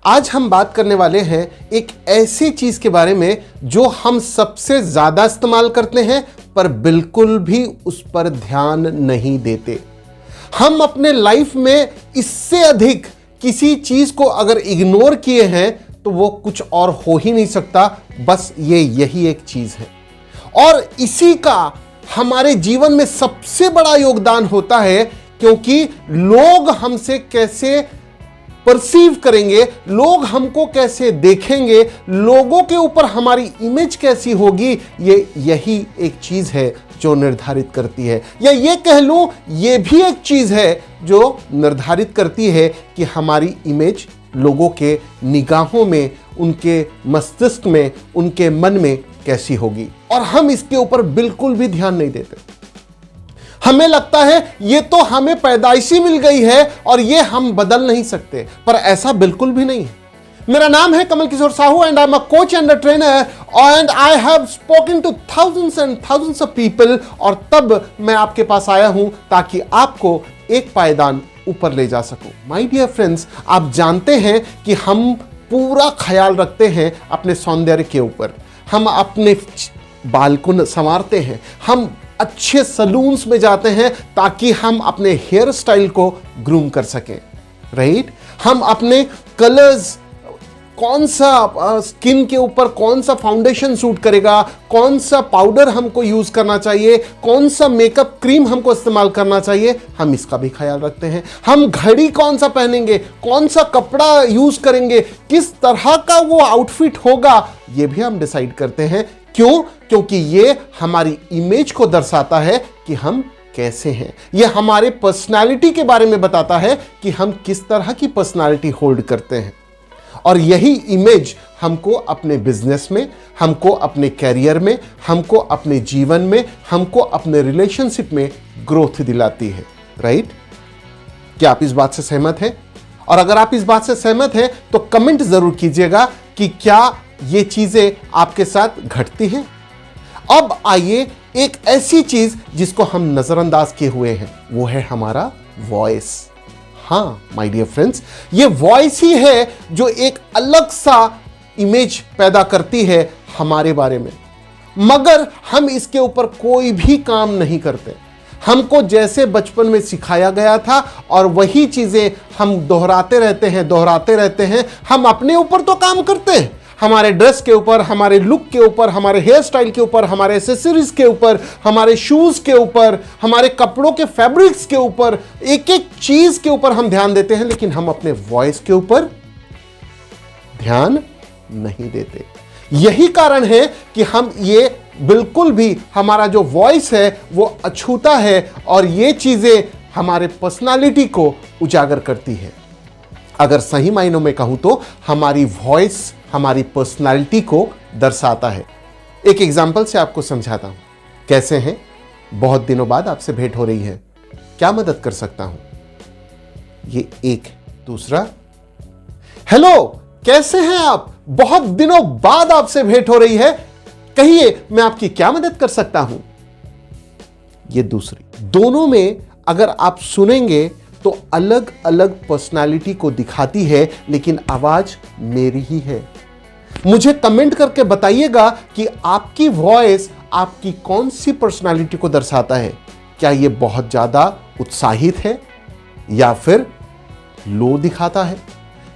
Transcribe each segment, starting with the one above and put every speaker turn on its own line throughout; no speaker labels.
आज हम बात करने वाले हैं एक ऐसी चीज के बारे में जो हम सबसे ज्यादा इस्तेमाल करते हैं पर बिल्कुल भी उस पर ध्यान नहीं देते। हम अपने लाइफ में इससे अधिक किसी चीज को अगर इग्नोर किए हैं तो वो कुछ और हो ही नहीं सकता, बस यही एक चीज है। और इसी का हमारे जीवन में सबसे बड़ा योगदान होता है, क्योंकि लोग हमसे कैसे परसीव करेंगे, लोग हमको कैसे देखेंगे, लोगों के ऊपर हमारी इमेज कैसी होगी, यही एक चीज है जो निर्धारित करती है। या ये कह लूं, ये भी एक चीज है जो निर्धारित करती है कि हमारी इमेज लोगों के निगाहों में, उनके मस्तिष्क में, उनके मन में कैसी होगी। और हम इसके ऊपर बिल्कुल भी ध्यान नहीं देते। हमें लगता है ये तो हमें पैदाइशी मिल गई है और ये हम बदल नहीं सकते, पर ऐसा बिल्कुल भी नहीं है। मेरा नाम है Kamal Kishore Sahu and I am a coach and a trainer and I have spoken to thousands and thousands of people. और तब मैं आपके पास आया हूं ताकि आपको एक पायदान ऊपर ले जा सकूं। माय डियर फ्रेंड्स, आप जानते हैं कि हम पूरा ख्याल रखते हैं अपने सौंदर्य के ऊपर, हम अपने बाल को संवारते हैं, हम अच्छे सलून्स में जाते हैं ताकि हम अपने हेयर स्टाइल को ग्रूम कर सकें, राइट। हम अपने कलर्स, कौन सा स्किन के ऊपर कौन सा फाउंडेशन सूट करेगा, कौन सा पाउडर हमको यूज करना चाहिए, कौन सा मेकअप क्रीम हमको इस्तेमाल करना चाहिए, हम इसका भी ख्याल रखते हैं। हम घड़ी कौन सा पहनेंगे, कौन सा कपड़ा यूज करेंगे, किस तरह का वो आउटफिट होगा, ये भी हम डिसाइड करते हैं। क्यों? क्योंकि ये हमारी इमेज को दर्शाता है कि हम कैसे हैं। ये हमारे पर्सनालिटी के बारे में बताता है कि हम किस तरह की पर्सनालिटी होल्ड करते हैं। और यही इमेज हमको अपने बिजनेस में, हमको अपने कैरियर में, हमको अपने जीवन में, हमको अपने रिलेशनशिप में ग्रोथ दिलाती है, राइट। क्या आप इस बात से सहमत हैं? और अगर आप इस बात से सहमत हैं तो कमेंट जरूर कीजिएगा कि क्या ये चीजें आपके साथ घटती हैं। अब आइए एक ऐसी चीज जिसको हम नजरअंदाज किए हुए हैं, वो है हमारा वॉइस। हाँ माय डियर फ्रेंड्स, ये वॉइस ही है जो एक अलग सा इमेज पैदा करती है हमारे बारे में, मगर हम इसके ऊपर कोई भी काम नहीं करते। हमको जैसे बचपन में सिखाया गया था और वही चीजें हम दोहराते रहते हैं। हम अपने ऊपर तो काम करते हैं, हमारे ड्रेस के ऊपर, हमारे लुक के ऊपर, हमारे हेयर स्टाइल के ऊपर, हमारे एक्सेसरीज के ऊपर, हमारे शूज के ऊपर, हमारे कपड़ों के फैब्रिक्स के ऊपर, एक एक चीज के ऊपर हम ध्यान देते हैं, लेकिन हम अपने वॉइस के ऊपर ध्यान नहीं देते। यही कारण है कि हम ये बिल्कुल भी, हमारा जो वॉइस है वो अछूता है और ये चीजें हमारे पर्सनालिटी को उजागर करती है। अगर सही मायनों में कहूं तो हमारी वॉइस हमारी पर्सनालिटी को दर्शाता है। एक एग्जांपल से आपको समझाता हूं। कैसे हैं? बहुत दिनों बाद आपसे भेंट हो रही है, क्या मदद कर सकता हूं? ये एक। दूसरा, हेलो कैसे हैं आप? बहुत दिनों बाद आपसे भेंट हो रही है, कहिए मैं आपकी क्या मदद कर सकता हूं? ये दूसरी। दोनों में अगर आप सुनेंगे तो अलग अलग पर्सनालिटी को दिखाती है, लेकिन आवाज मेरी ही है। मुझे कमेंट करके बताइएगा कि आपकी वॉइस आपकी कौन सी पर्सनालिटी को दर्शाता है। क्या यह बहुत ज्यादा उत्साहित है या फिर लो दिखाता है?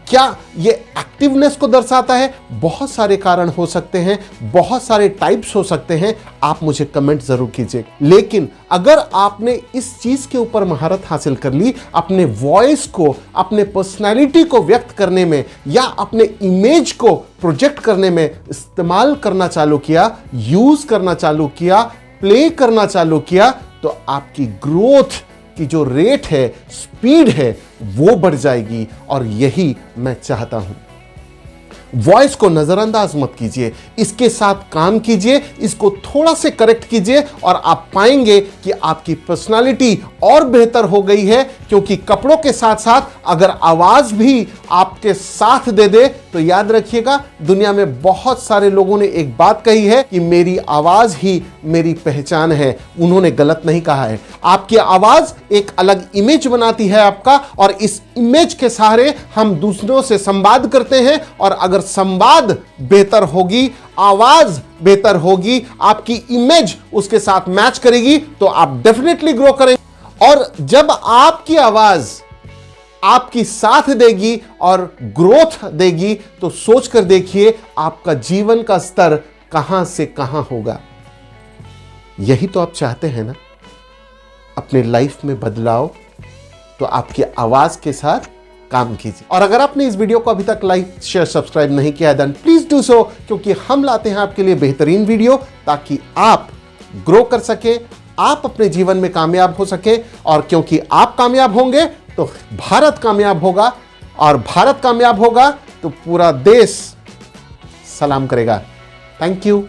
क्या ये एक्टिवनेस को दर्शाता है? बहुत सारे कारण हो सकते हैं, बहुत सारे टाइप्स हो सकते हैं। आप मुझे कमेंट जरूर कीजिए। लेकिन अगर आपने इस चीज के ऊपर महारत हासिल कर ली, अपने वॉइस को, अपने पर्सनालिटी को व्यक्त करने में या अपने इमेज को प्रोजेक्ट करने में इस्तेमाल करना चालू किया, यूज करना चालू किया, प्ले करना चालू किया, तो आपकी ग्रोथ की जो रेट है, स्पीड है, वो बढ़ जाएगी। और यही मैं चाहता हूं। वॉइस को नजरअंदाज मत कीजिए, इसके साथ काम कीजिए, इसको थोड़ा से करेक्ट कीजिए और आप पाएंगे कि आपकी पर्सनालिटी और बेहतर हो गई है। क्योंकि कपड़ों के साथ साथ अगर आवाज भी आपके साथ दे दे तो याद रखिएगा, दुनिया में बहुत सारे लोगों ने एक बात कही है कि मेरी आवाज ही मेरी पहचान है। उन्होंने गलत नहीं कहा है। आपकी आवाज एक अलग इमेज बनाती है आपका, और इस इमेज के सहारे हम दूसरों से संवाद करते हैं, और अगर संवाद बेहतर होगी, आवाज बेहतर होगी, आपकी इमेज उसके साथ मैच करेगी, तो आप डेफिनेटली ग्रो करेंगे। और जब आपकी आवाज आपकी साथ देगी और ग्रोथ देगी, तो सोचकर देखिए आपका जीवन का स्तर कहां से कहां होगा। यही तो आप चाहते हैं ना, अपने लाइफ में बदलाव। तो आपकी आवाज के साथ काम कीजिए। और अगर आपने इस वीडियो को अभी तक लाइक शेयर सब्सक्राइब नहीं किया है, देन प्लीज डू सो, क्योंकि हम लाते हैं आपके लिए बेहतरीन वीडियो, ताकि आप ग्रो कर सके, आप अपने जीवन में कामयाब हो सके। और क्योंकि आप कामयाब होंगे तो भारत कामयाब होगा, और भारत कामयाब होगा तो पूरा देश सलाम करेगा। Thank you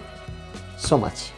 so much.